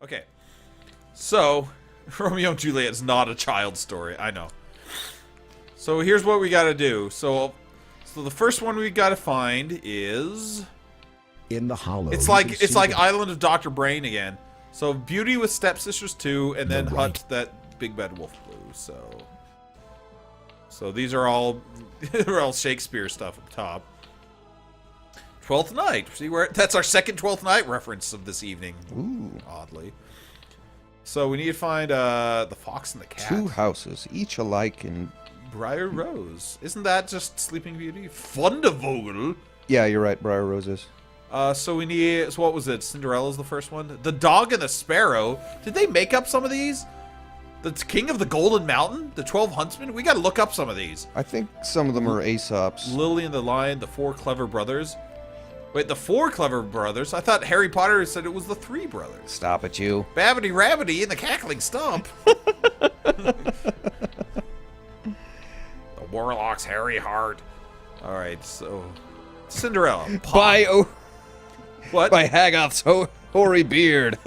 Okay. So, Romeo and Juliet is not a child's story. I know. So here's what we gotta do. So the first one we gotta find is... In the hollow. It's like Island of Dr. Brain again. So Beauty with Stepsisters 2, and then Hut that Big Bad Wolf Blue. So these are all they're all Shakespeare stuff up top. Twelfth Night. See where that's our second Twelfth Night reference of this evening. Ooh. Oddly. So we need to find the Fox and the Cat. 2 houses, each alike in... Briar Rose. Isn't that just Sleeping Beauty? Fundevogel. Yeah, you're right, Briar Roses. So we need... So what was it? Cinderella's the first one? The Dog and the Sparrow. Did they make up some of these? The King of the Golden Mountain? The 12 Huntsmen? We gotta look up some of these. I think some of them are Aesop's. Lily and the Lion, the 4 Clever Brothers. Wait, the 4 Clever Brothers? I thought Harry Potter said it was the 3 brothers. Stop it, you. Babbity Rabbity and the Cackling Stump. The Warlock's Hairy Heart. Alright, so... Cinderella. What? By Haggoth's hoary beard.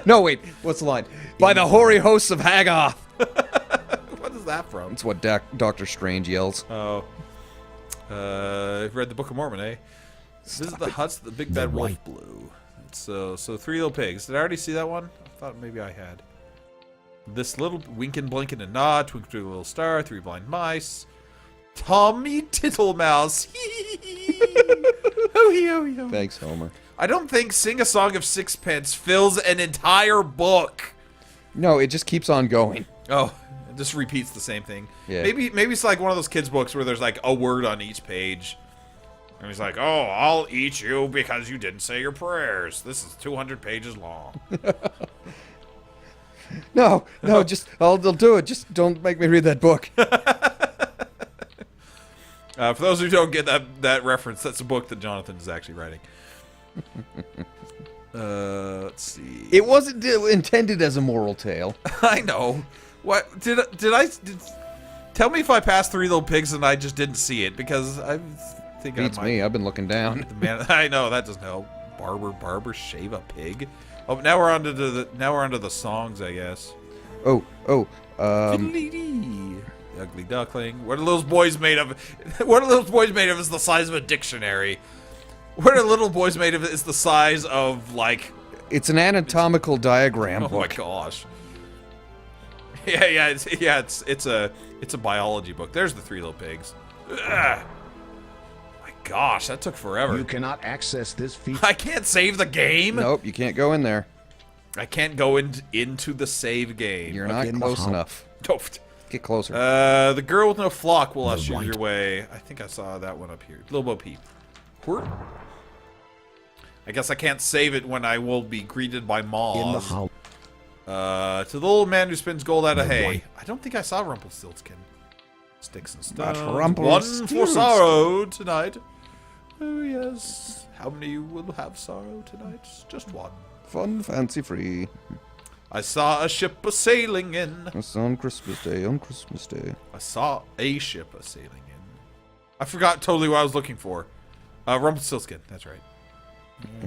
No, wait, what's the line? By the hoary hosts of Haggoth. What is that from? That's what Doctor Strange yells. Oh. I've read the Book of Mormon, eh? This is the Huts, the Big Bad Wolf Blue. So 3 Little Pigs. Did I already see that one? I thought maybe I had. This Little Winkin', Blinkin' and Nod, Twinkle Twinkle Little Star, 3 Blind Mice, Tommy Tittlemouse. Oh. Thanks, Homer. I don't think Sing a Song of Sixpence fills an entire book. No, it just keeps on going. Oh, it just repeats the same thing. Yeah. Maybe it's like one of those kids' books where there's like a word on each page. And he's like, oh, I'll eat you because you didn't say your prayers. This is 200 pages long. No, just I'll do it. Just don't make me read that book. For those who don't get that reference, that's a book that Jonathan is actually writing. Let's see. It wasn't intended as a moral tale. I know. What did I tell me if I passed 3 Little Pigs and I just didn't see it because I think Beats me. I've been looking down. Man, I know that doesn't help. Barber shave a pig. Oh, now we're onto the songs, I guess. Oh. The Ugly Duckling. What are those boys made of? What are those boys made of? Is the size of a dictionary. What are little boys made of? Is the size of like. It's an anatomical diagram book. Oh my gosh. Yeah. It's a biology book. There's the 3 Little Pigs. Ugh. My gosh, that took forever. You cannot access this feature. I can't save the game. Nope, you can't go in there. I can't go into the save game. You're not close enough. Don't. Get closer. The Girl with No Flock will usher you your way. I think I saw that one up here. Little Bo Peep. I guess I can't save it when I will be greeted by Moths. In the hollow. To the little man who spins gold out of hay. I don't think I saw Rumpelstiltskin. Sticks and stones. One for sorrow tonight. Oh yes. How many will have sorrow tonight? Just one. Fun, fancy free. I saw a ship a-sailing in. It's on Christmas Day, I saw a ship a-sailing in. I forgot totally what I was looking for. Rumpelstiltskin, that's right.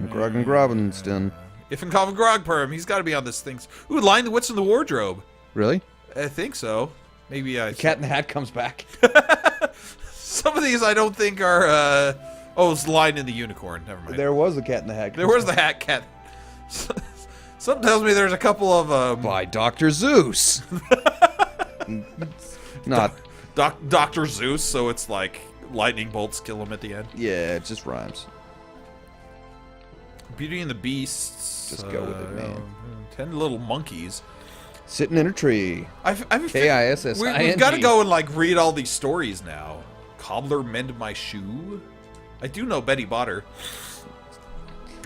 Grog and Grobbenston. If in Coffin Grogperm, he's got to be on this thing. Ooh, Lion the Witch in the Wardrobe. Really? I think so. Maybe I... The Cat in the Hat comes back. Some of these I don't think are... Oh, it's Lion and the Unicorn. Never mind. There was a Cat in the Hat. There was the Hat Cat. Something tells me there's a couple of... By Dr. Zeus. Not... Dr. Zeus, so it's like lightning bolts kill him at the end. Yeah, it just rhymes. Beauty and the Beasts. Just go with it, man. 10 Little Monkeys. Sitting in a tree. K-I-S-S-I-N-G. We've got to go and like read all these stories now. Cobbler Mend My Shoe. I do know Betty Botter.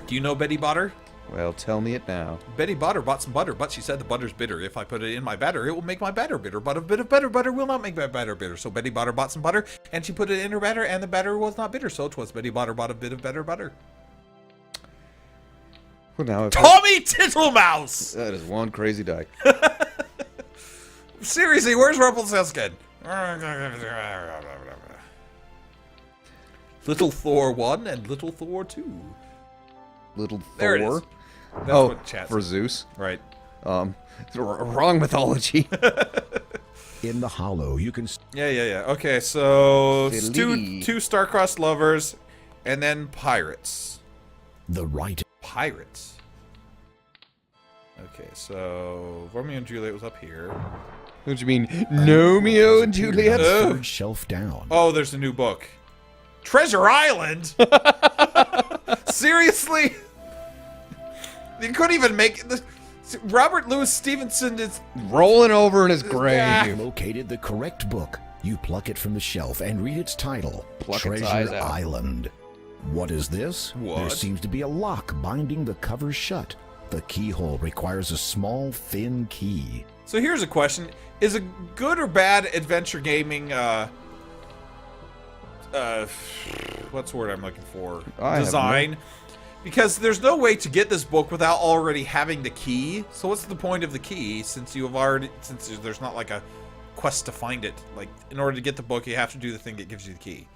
Do you know Betty Botter? Well, tell me it now. Betty Botter bought some butter, but she said the butter's bitter. If I put it in my batter, it will make my batter bitter. But a bit of better butter will not make my batter bitter. So Betty Botter bought some butter, and she put it in her batter, and the batter was not bitter. So 'twas Betty Botter bought a bit of better butter. Well, now Tommy Tittlemouse! That is one crazy dyke. Seriously, where's Rumpelstiltskin? Little Thor 1 and Little Thor 2. little There it Thor. is. That's Oh, what chat for said. Zeus. Right. Wrong mythology. In the hollow, you can Yeah. Okay, so Fiddly. two star-crossed lovers, and then pirates. the right Pirates. Okay, so Romeo and Juliet was up here. What do you mean, Romeo and Juliet? third shelf down. Oh, there's a new book. Treasure Island? Seriously? You couldn't even make it. Robert Louis Stevenson is... Rolling over in his grave. Located the correct book. You pluck it from the shelf and read its title, Pluck its eyes Treasure out. Island. What is this? What? There seems to be a lock binding the cover shut. The keyhole requires a small, thin key. So here's a question. Is a good or bad adventure gaming, what's the word I'm looking for? I have Design? Because there's no way to get this book without already having the key. So what's the point of the key since there's not like a quest to find it? Like, in order to get the book, you have to do the thing that gives you the key.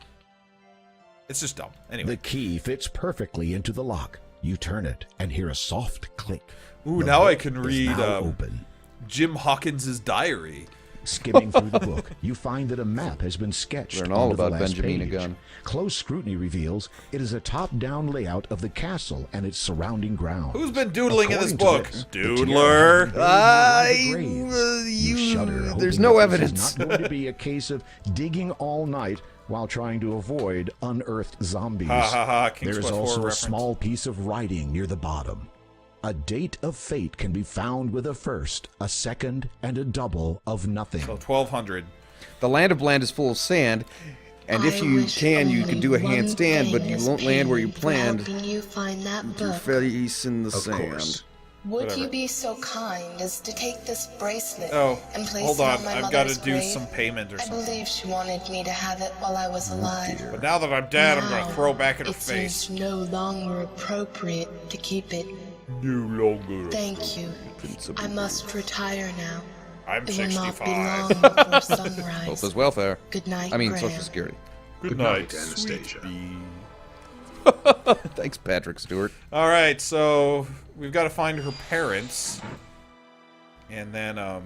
It's just dumb. Anyway. The key fits perfectly into the lock. You turn it and hear a soft click. Ooh, The now I book can is read now open. Jim Hawkins' diary. Skimming through the book, you find that a map has been sketched. Learn all onto the about last Benjamin page. Gunn. Close scrutiny reveals it is a top-down layout of the castle and its surrounding grounds. Who's been doodling in this According book? to this, the Doodler. You shudder, there's hoping no that this evidence. is not going to be a case of digging all night while trying to avoid unearthed zombies. Ha ha ha, King's There is Quest IV also a reference. small piece of writing near the bottom. A date of fate can be found with a first, a second, and a double of nothing. So 1200. The land of Bland is full of sand, and if you can, you can do a handstand, but you won't land where you planned. Helping you find that Your book. face in the Of sand. course. Would Whatever. you be so kind as to take this bracelet Oh, and place hold it on. on my I've got mother's to do grave? some payment or I something. believe she wanted me to have it while I was alive. But now that I'm dead, I'm going Now, to throw back in her it face. seems no longer appropriate to keep it. No longer. Thank you. I must retire now. I'm It will not be 65. long before sunrise. Both as welfare. Good night, I mean, Graham. Social Security. Good night, Anastasia. Thanks, Patrick Stewart. All right, so we've got to find her parents. And then, Her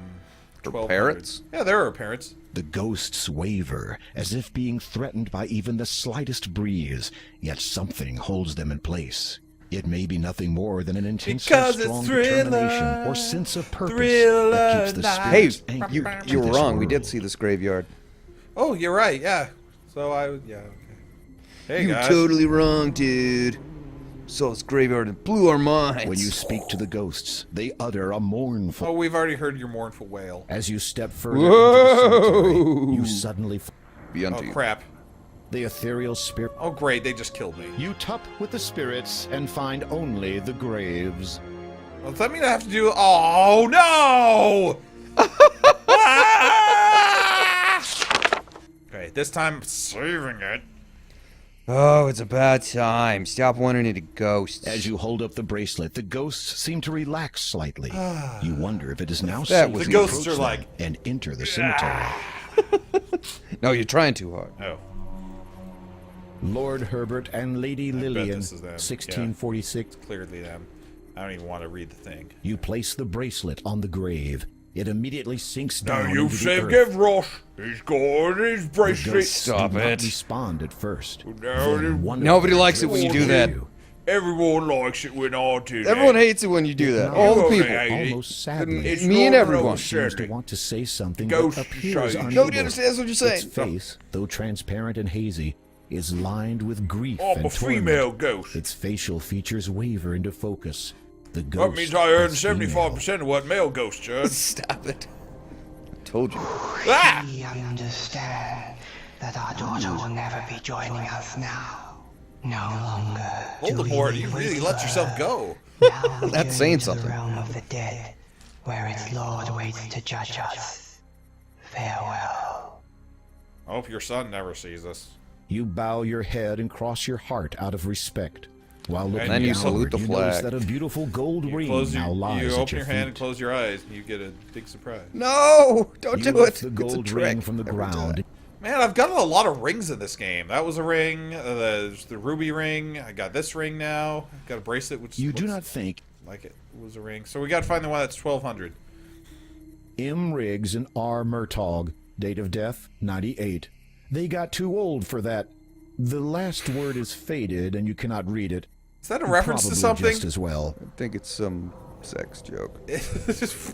1200. parents? Yeah, they're her parents. The ghosts waver, as if being threatened by even the slightest breeze, yet something holds them in place. It may be nothing more than an intense, Because it's strong Thriller, determination or sense of purpose Thriller that keeps the night. Hey, spirits anchored you to were this wrong. We did world. see this graveyard. Oh, you're right, yeah. So yeah, okay. Hey, You're guys. totally wrong, dude. Saw this graveyard and blew our minds. When you speak to the ghosts, they utter a mournful. Oh, we've already heard your mournful wail. As you step further into the cemetery, you suddenly Be Oh, unto you. crap. the ethereal spirit. Oh, great, they just killed me. You tup with the spirits and find only the graves. Well, does that mean I have to do... Oh, no! Ah! Okay, this time I'm saving it. Oh, it's about time. Stop wandering into ghosts. As you hold up the bracelet, the ghosts seem to relax slightly. You wonder if it is now That safe was to The ghosts approach are like- them and enter the cemetery. No, you're trying too hard. Oh. Lord Herbert and Lady Lillian, this is them, yeah. 1646. Clearly them. I don't even want to read the thing. You place the bracelet on the grave. It immediately sinks down Now you into the saved earth. Gavroche. He's got his The bracelet. ghosts Stop do not it. respond at first. No, Then one of Nobody them likes it when you drifts do that. to you. Everyone likes it when I do that. Everyone hates it when you do that. No, All the okay, people. I- Almost sadly, It's Me and not everyone. real seems to sadly. want to say something Ghost but appears shade. unable. Nobody understands what you're saying. Its face, though transparent and hazy, is lined with grief I'm and a female torment. ghost. Its facial features waver into focus. The That ghost means I earn is female. 75% of what male ghosts earn. Stop it. I told you. Ah! We understand that our daughter will never be joining us now. No longer. do we Voldemort, you wait really for let yourself her. go. Now we That's journey saying to something. The realm of the dead, where its lord waits to judge us. Farewell. I hope your son never sees us. You bow your head and cross your heart out of respect. While looking then you downward, salute the you notice flag. that a beautiful gold You, ring close now your, lies you at open your your hand and feet. close your eyes, and you get a big surprise. No! Don't You do it. lift the It's a gold trick. ring from the Every ground. time. Man, I've gotten a lot of rings in this game. That was a ring. There's the ruby ring. I got this ring now. Got a bracelet, which You do not think like it was a ring. So we got to find the one that's 1200. M. Riggs and R. Murtaugh, date of death 98. They got too old for that. The last word is faded and you cannot read it. Is that a reference to Probably something? just as well. I think it's some sex joke.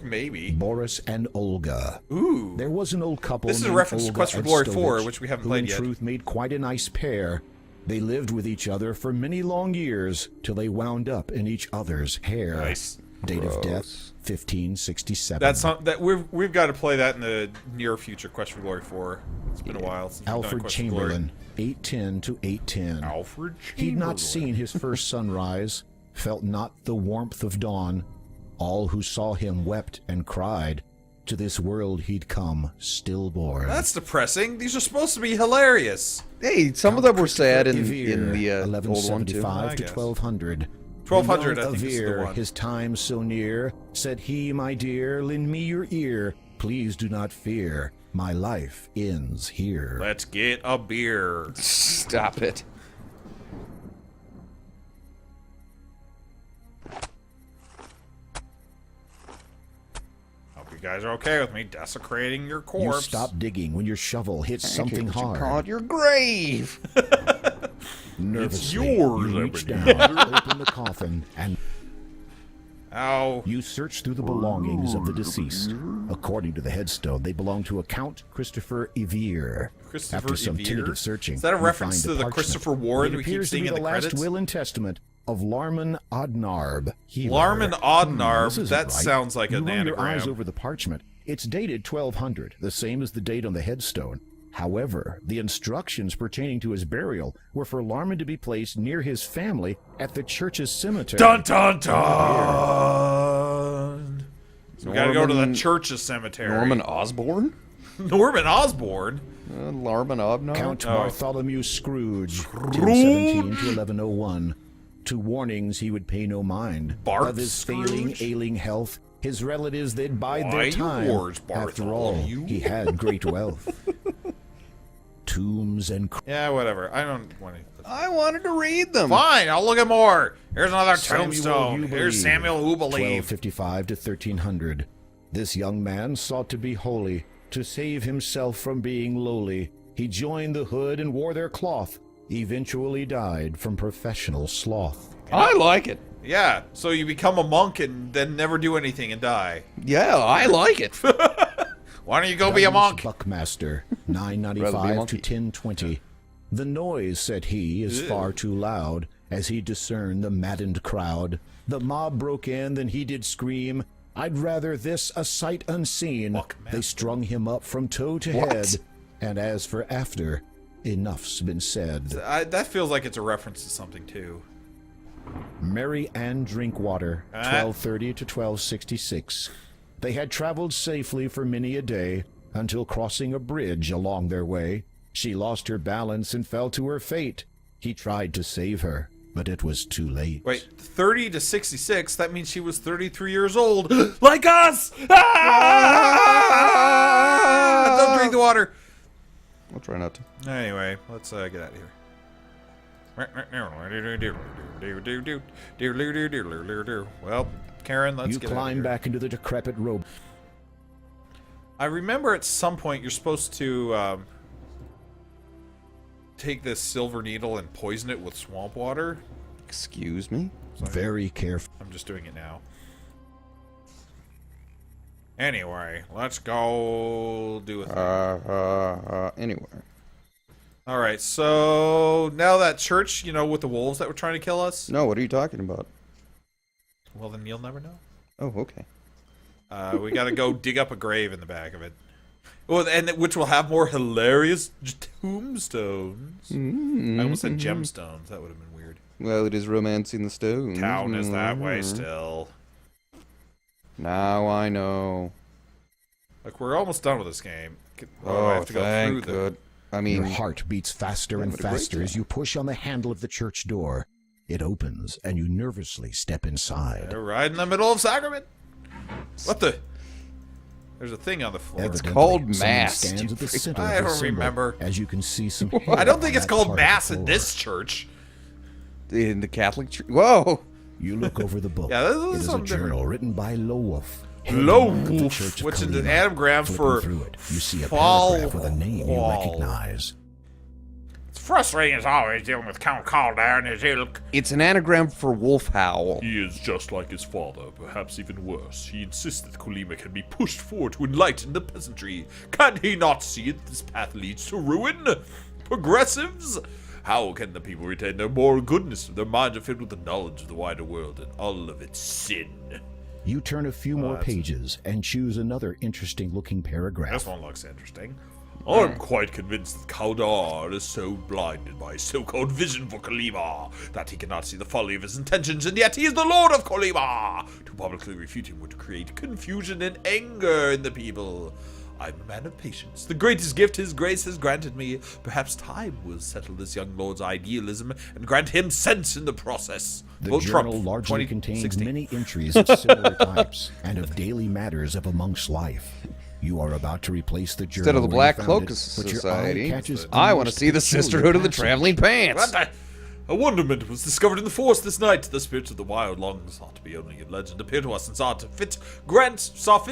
Maybe. Boris and Olga. Ooh. There was an old couple. This is a named reference to Olga Quest for and Glory Stovich, 4, which we haven't who played in yet. truth made quite a nice pair. They lived with each other for many long years till they wound up in each other's hair. Nice. Date of death 1567. That's that we've got to play that in the near future. Quest for Glory 4. It's been a while since we've done Alfred Quest for Glory. Chamberlain, 810 to 810. Alfred Chamberlain. He'd not seen his first sunrise, felt not the warmth of dawn. All who saw him wept and cried. To this world he'd come stillborn. That's depressing. These are supposed to be hilarious. Hey, some of them were sad in Evere, the old one too. 1175 I to guess. 1200. 1200, The young I think, is the Evere, one. his time so near, said he, my dear, lend me your ear. Please do not fear. My life ends here. Let's get a beer. Stop it. Hope you guys are okay with me desecrating your You corpse. stop digging when your shovel hits something You call hard. it your grave. Nervously, yours, you reach Ebony. down, open the coffin, and Ow. you search through the belongings of the deceased. According to the headstone, they belong to a Count Christopher Evere. Christopher After some Evere? tentative searching, Is that a you reference find to the parchment. Christopher Warren It we keep appears to seeing be in the the last credits? will and testament of Larman Odnarb. Healer. Larman Odnarb, this isn't that right. sounds like you an run your eyes anagram. over the parchment. It's dated 1200, the same as the date on the headstone. However, the instructions pertaining to his burial were for Larman to be placed near his family at the church's cemetery. Dun dun dun! So we gotta go to the church's cemetery. Norman Osborn? Norman Osborn? Larman Obnar? Count Oh. Bartholomew Scrooge, 1017 to 1101. To warnings he would pay no mind. Bart of his failing, Scrooge? ailing health, his relatives they'd bide Why their time. yours, After all, Bartholomew? he had great wealth. Tombs and Yeah, whatever. I don't want to. I wanted to read them. Fine, I'll look at more. Here's another Samuel tombstone. Who Here's Believe, Samuel Who Believe. 1255 to 1300. This young man sought to be holy, to save himself from being lowly. He joined the hood and wore their cloth. Eventually died from professional sloth. I like it. Yeah, so you become a monk and then never do anything and die. Yeah, I like it. Why don't you go be a Douglas monk? Buckmaster, Rather be a 995 to monkey. 1020. The noise, said he, is far too loud. As he discerned the maddened crowd, the mob broke in, then he did scream, I'd rather this a sight unseen. Buckmaster. They strung him up from toe to What? head, and as for after, enough's been said. That feels like it's a reference to something too. Mary Ann Drinkwater, 1230 to 1266. They had traveled safely for many a day, until crossing a bridge along their way, she lost her balance and fell to her fate. He tried to save her, but it was too late. Wait, 30 to 66, that means she was 33 years old. Like us! Ah! Don't drink the water. I'll try not to. Anyway, let's get out of here. Well, Karen, let's You get out of climb here. back into the decrepit robe. I remember at some point you're supposed to take this silver needle and poison it with swamp water. Excuse me? Very careful. I'm just doing it now. Anyway, let's go do a thing. Anyway. All right, so now that church, you know, with the wolves that were trying to kill us, No, what are you talking about? well, then you'll never know. Oh, okay. We got to go dig up a grave in the back of it. Well, and which will have more hilarious tombstones. I almost said gemstones. That would have been weird. Well, it is romancing the stones. Town is that way still. Now I know. Like, we're almost done with this game. Oh, I have to go thank through good. I mean, Your heart beats faster and but a great faster as job. you push on the handle of the church door. It opens, and you nervously step inside. Right in the middle of Sacrament. What the? There's a thing on the floor. Evidently, called someone mass, stands you at the freak. center I of the don't symbol, remember. as you can see some. I don't think it's called called mass in this church. In the Catholic Church. Whoa. You look over the book. Yeah, this is it is a something journal different. written by Lowolf. Lowolf, which is an anagram for Through it, you see a fall paragraph with a name you wall. recognize. It's frustrating as always dealing with Count Caldar and his ilk. It's an anagram for wolf howl. He is just like his father, perhaps even worse. He insists that Colima can be pushed forward to enlighten the peasantry. Can he not see that this path leads to ruin? Progressives? How can the people retain their moral goodness if their minds are filled with the knowledge of the wider world and all of its sin? You turn a few more pages and choose another interesting-looking paragraph. This one looks interesting. I'm quite convinced that Kaldar is so blinded by his so-called vision for Colima that he cannot see the folly of his intentions, and yet he is the Lord of Colima. To publicly refute him would create confusion and anger in the people. I'm a man of patience. The greatest gift his grace has granted me. Perhaps time will settle this young lord's idealism and grant him sense in the process. The Vote journal Trump, largely contains 2016. many entries of similar types and of daily matters of a monk's life. You are about to replace the journal Instead of the where Black you Cloak found it, but your eye Society, catches I a want to most see the peculiar Sisterhood of the passage. Traveling Pants. What the? A wonderment was discovered in the forest this night. The spirits of the wild, long sought to be only in legend, appear to us and saw fit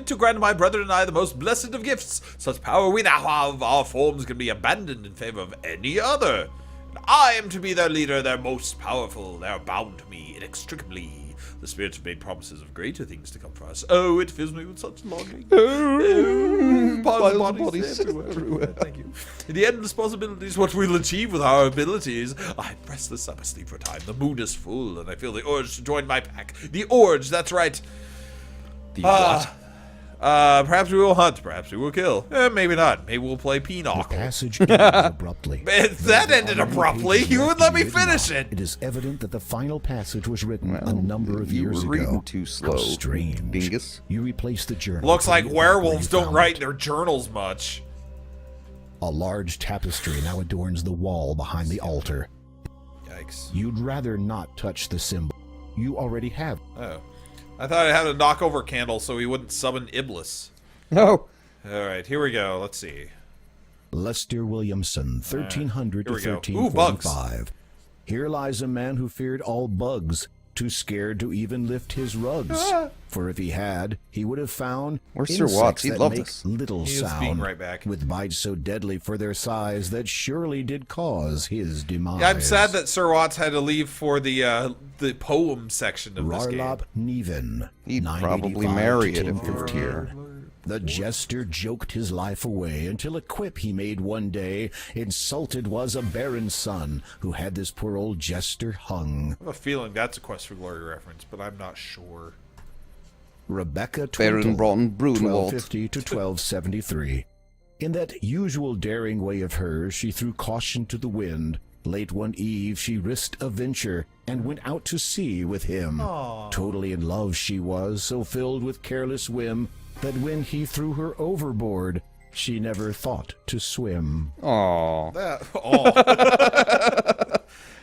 to grant my brethren and I the most blessed of gifts. Such power we now have, our forms can be abandoned in favor of any other. And I am to be their leader, their most powerful. They are bound to me inextricably. The spirits have made promises of greater things to come for us. Oh, it fills me with such longing. Bodies everywhere. Thank you. In the endless possibilities, what we'll achieve with our abilities. I'm restless, I'm asleep for time. The moon is full, and I feel the urge to join my pack. The urge, that's right. The what? Perhaps we will hunt, perhaps we will kill. Maybe not. Maybe we'll play The Pinochle. passage ends abruptly. That ended abruptly. You wouldn't let me finish it. It is evident that the final passage was written a number of you years were reading ago. too slow, How strange. dingus. You replace the journal. Looks put like it back where werewolves you don't found write it. their journals much. A large tapestry now adorns the wall behind the altar. Yikes. You'd rather not touch the symbol. You already have. Oh. I thought I had a knockover candle so he wouldn't summon Iblis. No. Alright, here we go. Let's see. Lester Williamson, 1300 to Here we go. Ooh, bugs. 1345. Here lies a man who feared all bugs, too scared to even lift his rugs. For if he had, he would have found Where's Sir insects Watts? He'd that love make this. little He is being sound, right back. with bites so deadly for their size that surely did cause his demise. Yeah, I'm sad that Sir Watts had to leave for the poem section of this game. Rarlop Neven. He'd 985 probably to marry it if he were 1015. here. The jester joked his life away until a quip he made one day insulted was a barren son who had this poor old jester hung. I have a feeling that's a Quest for Glory reference, but I'm not sure. Rebecca Better than Twinkle, Broughton Brudenwald. 1250 to 1273. In that usual daring way of hers, she threw caution to the wind. Late one eve, she risked a venture and went out to sea with him. Totally in love she was, so filled with careless whim that when he threw her overboard, she never thought to swim. Aw.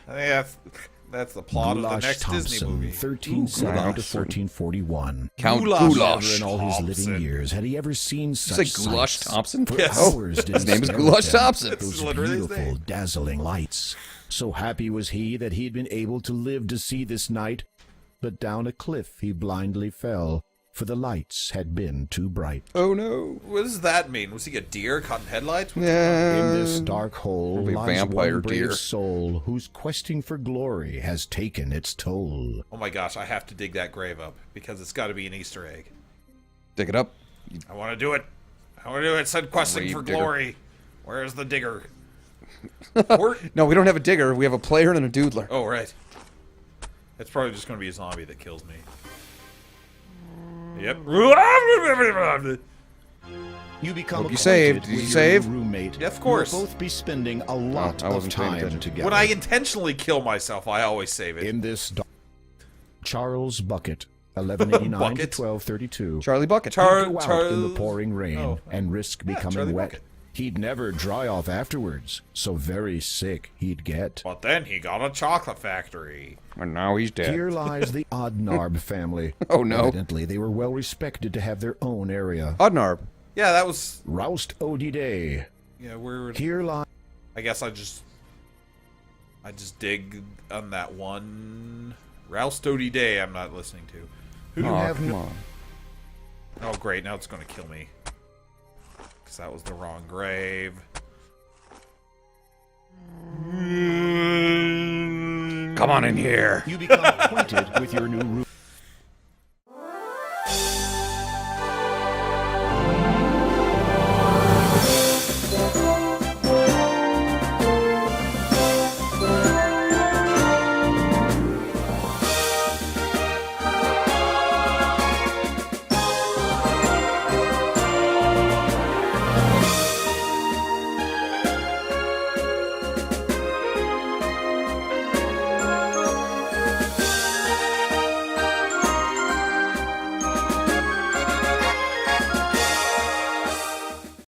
I think that's the plot of the Goulash next Disney Thompson, movie. 1370 to Goulash. 1441. Count Goulash. Goulash. Never in all his living Thompson. years had he ever seen You such say Goulash sights. Thompson? For Yes. hours did His he name is stare Goulash at them, Thompson. Those That's literally his beautiful, name. dazzling lights. So happy was he that he had been able to live to see this night. But down a cliff he blindly fell, for the lights had been too bright. Oh no. What does that mean? Was he a deer caught in headlights? In Yeah. this dark hole Probably lies vampire one brave deer. soul whose questing for glory has taken its toll. Oh my gosh, I have to dig that grave up because it's got to be an Easter egg. Dig it up. I want to do it. I want to do it. It said questing Grave for digger. glory. Where's the digger? Where- No, we don't have a digger. We have a player and a doodler. Oh, right. It's probably just going to be a zombie that kills me. Yep. You become Hope you acquainted saved. Did with you your save? new roommate. Yeah, of course. You'll both be spending a lot I of wasn't paying time attention. together. When I intentionally kill myself, I always save it. In this Charles Bucket, 1189 to Bucket? 1232. Charlie Bucket. He'd go out in the pouring rain Oh. and risk becoming Charlie wet. Bucket. He'd never dry off afterwards, so very sick he'd get. But then he got a chocolate factory. And now he's dead. Here lies the Odnarb family. Oh, no. Evidently, they were well respected to have their own area. Odnarb. Yeah, that was... Roust Odi Day. Yeah, we're... Here lies... I guess I just dig on that one Roustody Day I'm not listening to. You have come no... on. Oh, great. Now it's going to kill me. Because that was the wrong grave. Come on in here. You become acquainted with your new room.